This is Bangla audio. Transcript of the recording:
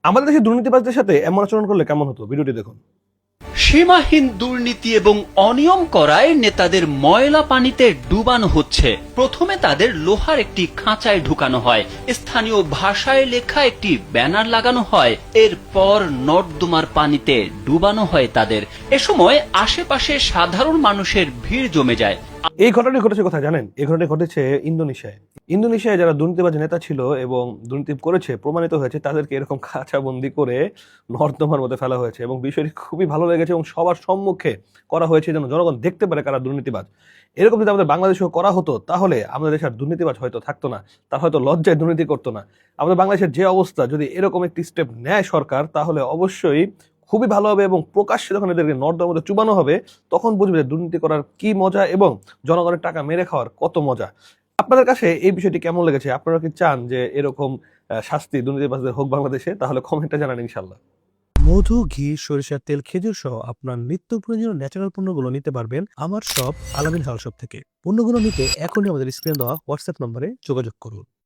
আমাদের দেশে দুর্নীতিবাজদের সাথে এমন আচরণ করলে কেমন হতো? ভিডিওটি দেখুন। সীমাহীন দুর্নীতি এবং অনিয়ম করায় নেতাদের ময়লা পানিতে ডুবানো হচ্ছে। প্রথমে তাদের লোহার একটি খাঁচায় ঢুকানো হয়, স্থানীয় ভাষায় লেখা একটি ব্যানার লাগানো হয়, এরপর নর্দমার পানিতে ডুবানো হয় তাদের। এ সময় আশেপাশে সাধারণ মানুষের ভিড় জমে যায়। এই ঘটনাটি ঘটেছে কোথায় জানেন? এই ঘটনাটি ঘটেছে ইন্দোনেশিয়ায়। ইন্দোনেশিয়ায় যারা দুর্নীতিবাজ নেতা ছিল এবং দুর্নীতি করেছে প্রমাণিত হয়েছে, তাদেরকে এরকম খাঁচাবন্দি করে নর্দমার মধ্যে ফেলা হয়েছে এবং বিষয়টি খুবই ভালো লেগেছে এবং সবার সম্মুখে করা হয়েছে যেন জনগণ দেখতে পারে কারা দুর্নীতিবাজ। এরকম যদি আমাদের বাংলাদেশেও করা হতো তাহলে আমাদের দেশের দুর্নীতিবাজ হয়তো থাকতো না, তার হয়তো লজ্জায় দুর্নীতি করতো না। আমাদের বাংলাদেশের যে অবস্থা, যদি এরকম একটি স্টেপ নেয় সরকার, তাহলে অবশ্যই খুবই ভালো হবে এবং প্রকাশ্যে যখন এদেরকে নর্দমার মধ্যে চুবানো হবে তখন বুঝবে যে দুর্নীতি করার কি মজা এবং জনগণের টাকা মেরে খাওয়ার কত মজা। আপনাদের কাছে এই বিষয়টি কেমন লেগেছে? আপনারা কি চান যে এরকম শাস্তি দুর্নীতিবাজদের হোক বাংলাদেশে? তাহলে কমেন্টে জানান ইনশাল্লাহ। মধু, ঘি, সরিষার তেল, খেজুর সহ আপনার নিত্য প্রয়োজনীয় ন্যাচারাল পণ্যগুলো নিতে পারবেন আমার শপ আলামিন হাল শপ থেকে। পণ্যগুলো নিতে এখনই আমাদের স্ক্রিনে দেওয়া হোয়াটসঅ্যাপ নম্বরে যোগাযোগ করুন।